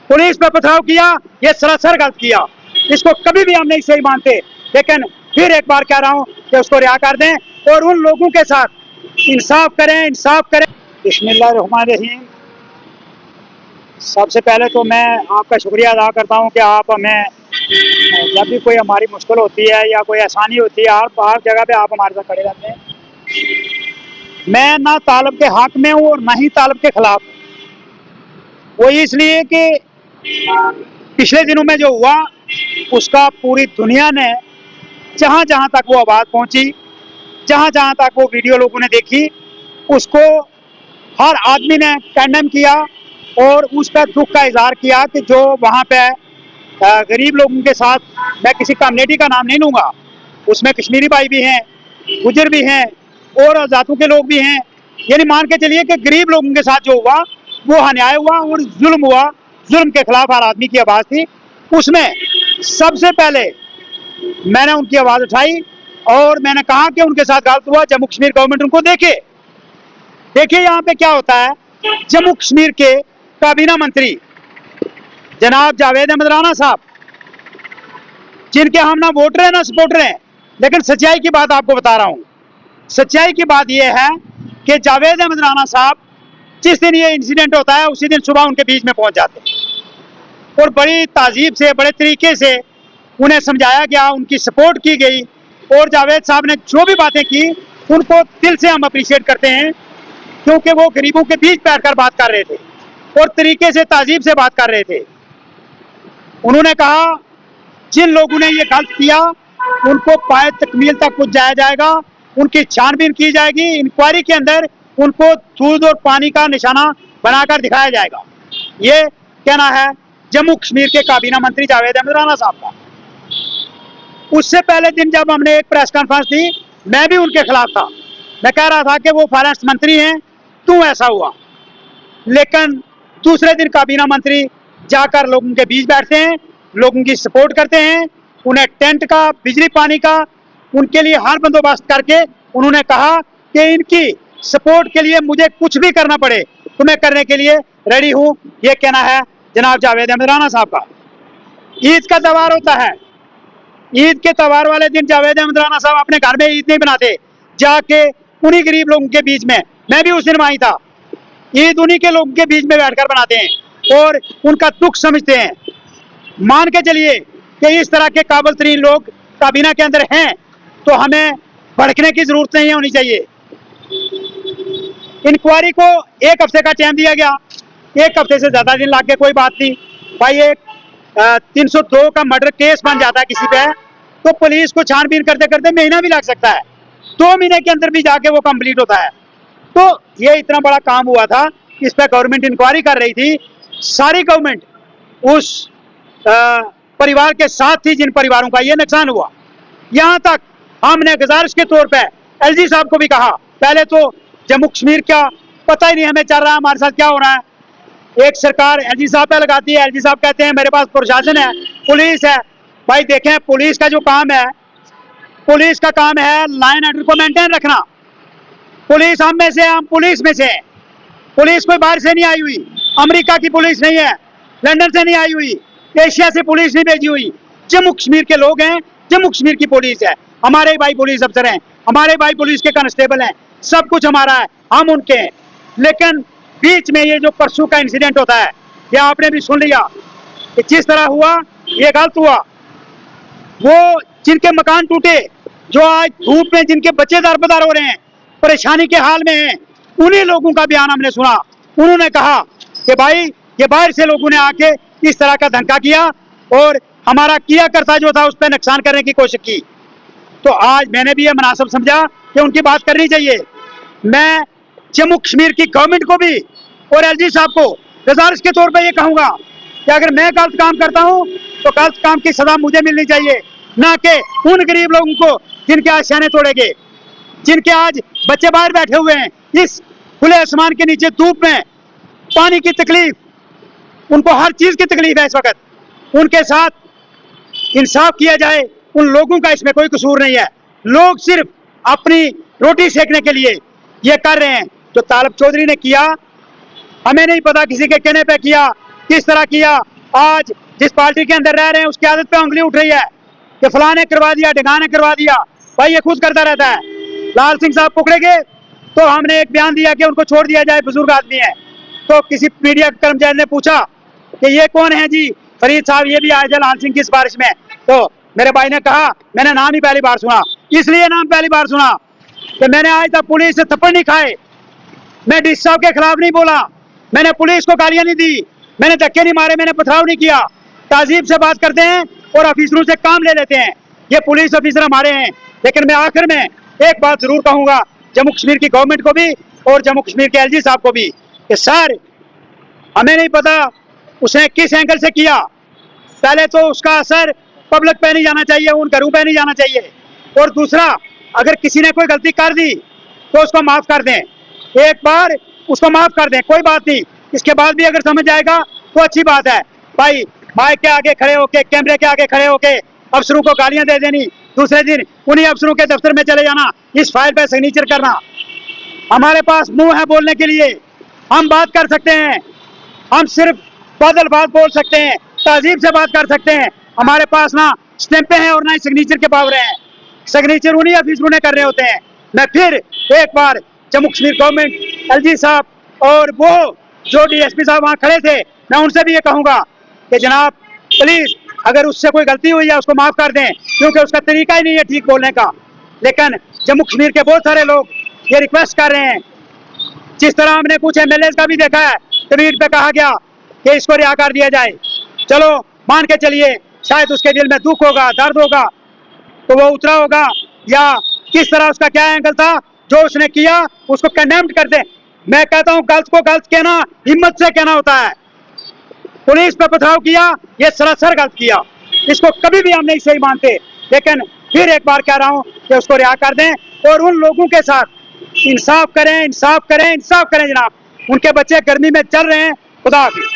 Police पर पथराव किया, ये सरासर गलत किया। इसको कभी भी हम नहीं सही मानते, लेकिन फिर एक बार कह रहा हूं कि उसको रिहा कर दें और उन लोगों के साथ इंसाफ करें, इंसाफ करें। बिस्मिल्लाहिर्रहमानिर्रहीम। सबसे पहले तो मैं आपका शुक्रिया अदा करता हूं कि आप हमें जब भी कोई हमारी मुश्किल होती है या कोई आसानी होती है, आप हर जगह पे आप हमारे साथ खड़े रहते हैं। मैं ना तालब के हक में हूँ और ना ही तालब के खिलाफ। वो इसलिए कि पिछले दिनों में जो हुआ उसका पूरी दुनिया ने जहां जहां तक वो आवाज़ पहुंची, जहां जहां तक वो वीडियो लोगों ने देखी, उसको हर आदमी ने कंडेम किया और उस पर दुख का इजहार किया कि जो वहां पे गरीब लोगों के साथ, मैं किसी कम्युनिटी का नाम नहीं लूँगा, उसमें कश्मीरी भाई भी हैं, गुजर भी हैं और जातों के लोग भी हैं। यानी मान के चलिए कि गरीब लोगों के साथ जो हुआ वो अन्याय हुआ और जुल्म हुआ। जुल्म के खिलाफ हर आदमी की आवाज़ थी। उसमें सबसे पहले मैंने उनकी आवाज़ उठाई और मैंने कहा कि उनके साथ गलत हुआ। जम्मू कश्मीर गवर्नमेंट उनको देखिए यहाँ पे क्या होता है। जम्मू कश्मीर के काबीना मंत्री जनाब जावेद अहमद राना साहब, जिनके हम ना वोटर हैं ना सपोर्टर हैं, लेकिन सच्चाई की बात आपको बता रहा हूँ। सच्चाई की बात यह है कि जावेद अहमद राना साहब जिस दिन ये इंसिडेंट होता है उसी दिन सुबह उनके बीच में पहुंच जाते हैं और बड़ी ताजीब से, बड़े तरीके से उन्हें समझाया गया, उनकी सपोर्ट की गई। और जावेद साहब ने जो भी बातें की उनको दिल से हम अप्रिशिएट करते हैं, क्योंकि वो गरीबों के बीच बैठकर बात कर रहे थे और तरीके से, ताजीब से बात कर रहे थे। उन्होंने कहा जिन लोगों ने ये गलत किया उनको पाए तकमील तक पहुंचाया जाएगा, उनकी छानबीन की जाएगी, इंक्वायरी के अंदर उनको दूध और पानी का निशाना बनाकर दिखाया जाएगा। ये कहना है जम्मू कश्मीर के काबीना मंत्री जावेद अहमद राना साहब का। उससे पहले दिन जब हमने एक प्रेस कॉन्फ्रेंस दी, मैं भी उनके खिलाफ था। मैं कह रहा था कि वो फाइनेंस मंत्री हैं, क्यों ऐसा हुआ। लेकिन दूसरे दिन काबीना मंत्री जाकर लोगों के बीच बैठते हैं, लोगों की सपोर्ट करते हैं, उन्हें टेंट का, बिजली पानी का, उनके लिए हर बंदोबस्त करके उन्होंने कहा कि इनकी सपोर्ट के लिए मुझे कुछ भी करना पड़े तो मैं करने के लिए रेडी हूं। ये कहना है जनाब जावेद अहमद राना साहब का। ईद का त्यौहार होता है, ईद के त्यौहार वाले दिन जावेद अहमद राना साहब अपने घर में ईद नहीं बनाते, जाके उन्हीं गरीब लोगों के बीच में, मैं भी उस दिन वहीं था, ईद उन्हीं के लोगों के बीच में बैठकर बनाते हैं और उनका दुख समझते हैं। मान के चलिए कि इस तरह के काबिल तरीन लोग काबीना के अंदर हैं तो हमें भड़कने की जरूरत नहीं होनी चाहिए। इंक्वायरी को एक हफ्ते का टाइम दिया गया, एक हफ्ते से ज्यादा दिन लग गए, कोई बात नहीं भाई। एक 302 का मर्डर केस बन जाता है किसी पे तो पुलिस को छानबीन करते करते महीना भी लग सकता है, 2 महीने के अंदर भी जाके वो कंप्लीट होता है। तो ये इतना बड़ा काम हुआ था, इस पर गवर्नमेंट इंक्वायरी कर रही थी। सारी गवर्नमेंट उस परिवार के साथ थी जिन परिवारों का ये नुकसान हुआ। यहाँ तक हमने गुजारिश के तौर पे एलजी साहब को भी कहा, पहले तो जम्मू कश्मीर का पता ही नहीं हमें चल रहा है हमारे साथ क्या हो रहा है। एक सरकार एलजी साहब पे लगाती है, एलजी साहब कहते हैं मेरे पास प्रशासन है, पुलिस है। भाई देखें, पुलिस का जो काम है, पुलिस का काम है लाइन ऑर्डर को मेंटेन रखना। पुलिस हम में से, हम पुलिस में से। पुलिस कोई बाहर से नहीं आई हुई, अमेरिका की पुलिस नहीं है, लंदन से नहीं आई हुई, एशिया से पुलिस नहीं भेजी हुई। जम्मू कश्मीर के लोग हैं, जम्मू कश्मीर की पुलिस है। हमारे भाई पुलिस अफसर हैं, हमारे भाई पुलिस के कांस्टेबल हैं, सब कुछ हमारा है, हम उनके हैं। लेकिन बीच में ये जो परसों का इंसिडेंट होता है, ये आपने भी सुन लिया कि जिस तरह हुआ ये गलत हुआ। वो जिनके मकान टूटे, जो आज धूप में जिनके बच्चे दरबदर हो रहे हैं, परेशानी के हाल में हैं, उन्हीं लोगों का बयान हमने सुना। उन्होंने कहा कि भाई ये बाहर से लोगों ने आके इस तरह का धमका किया और हमारा किया करता जो था उस पर नुकसान करने की कोशिश की। तो आज मैंने भी ये मुनासिब समझा कि उनकी बात करनी चाहिए। मैं जम्मू कश्मीर की गवर्नमेंट को भी और एलजी साहब को गुजारिश के तौर पे ये कहूँगा कि अगर मैं गलत काम करता हूँ तो गलत काम की सजा मुझे मिलनी चाहिए, ना कि उन गरीब लोगों को जिनके आज सहने तोड़ेंगे, जिनके आज बच्चे बाहर बैठे हुए हैं इस खुले आसमान के नीचे धूप में, पानी की तकलीफ, उनको हर चीज की तकलीफ है इस वक्त। उनके साथ इंसाफ किया जाए। उन लोगों का इसमें कोई कसूर नहीं है। लोग सिर्फ अपनी रोटी सेकने के लिए ये कर रहे हैं। जो तालब चौधरी ने किया, हमें नहीं पता किसी के कहने पे किया, किस तरह किया, आज जिस पार्टी के अंदर रह रहे हैं उसकी आदत पे उंगली उठ रही है कि फलाने करवा दिया, ढिगाने करवा दिया। भाई ये खुद करता रहता है। लाल सिंह साहब पकड़े गए तो हमने एक बयान दिया कि उनको छोड़ दिया जाए, बुजुर्ग आदमी है। तो किसी मीडिया कर्मचारी ने पूछा कि ये कौन है जी? फरीद साहब ये भी आए थे लाल सिंह की सिफारिश में। तो मेरे भाई ने कहा मैंने नाम ही पहली बार सुना, इसलिए नाम पहली बार सुना कि मैंने आज तक पुलिस से थप्पड़ नहीं खाए, मैं डीसी साहब के खिलाफ नहीं बोला, मैंने पुलिस को गालियां नहीं दी, मैंने धक्के नहीं मारे, मैंने पथराव नहीं किया। तहजीब से बात करते हैं और अफिसरों से काम ले लेते हैं। ये पुलिस ऑफिसर हमारे हैं। लेकिन मैं आखिर में एक बात जरूर कहूंगा जम्मू कश्मीर की गवर्नमेंट को भी और जम्मू कश्मीर के एलजी साहब को भी कि सर हमें नहीं पता उसने किस एंगल से किया। पहले तो उसका असर पब्लिक पे नहीं जाना चाहिए, उन घरों पे नहीं जाना चाहिए। और दूसरा, अगर किसी ने कोई गलती कर दी तो उसको माफ कर दें, एक बार उसको माफ कर दें, कोई बात नहीं। इसके बाद भी अगर समझ आएगा तो अच्छी बात है। भाई माइक के आगे खड़े होके, कैमरे के आगे खड़े होके अफसरों को गालियां दे देनी, दूसरे दिन उन्हीं अफसरों के दफ्तर में चले जाना, इस फाइल पे सिग्नेचर करना। हमारे पास मुंह है बोलने के लिए, हम बात कर सकते हैं, हम सिर्फ बदल बात बोल सकते हैं, तहजीब से बात कर सकते हैं। हमारे पास ना स्टैंपें हैं और ना ही सिग्नेचर के पावर हैं। सिग्नेचर उन्हीं अफिसरों ने करने होते हैं। मैं फिर एक बार जम्मू कश्मीर गवर्नमेंट, एलजी साहब और वो जो डीएसपी साहब वहां खड़े थे, मैं उनसे भी ये कहूंगा कि जनाब प्लीज अगर उससे कोई गलती हुई है उसको माफ कर दें, क्योंकि उसका तरीका ही नहीं है ठीक बोलने का। लेकिन जम्मू कश्मीर के बहुत सारे लोग ये रिक्वेस्ट कर रहे हैं, जिस तरह हमने कुछ एमएलए का भी देखा है, ट्वीट पे कहा गया कि इसको रिहा कर दिया जाए। चलो मान के चलिए शायद उसके दिल में दुख होगा, दर्द होगा, तो वो उतरा होगा, या किस तरह उसका क्या एंगल था, जो उसने किया उसको कंडेम्ड कर दे। मैं कहता हूं गलत को गलत कहना हिम्मत से कहना होता है। पुलिस पे पथराव किया, ये सरासर गलत किया, इसको कभी भी हम नहीं सही मानते। लेकिन फिर एक बार कह रहा हूं कि उसको रिहा कर दें और उन लोगों के साथ इंसाफ करें, इंसाफ करें, इंसाफ करें जनाब। उनके बच्चे गर्मी में चल रहे हैं। खुदा हाफिज।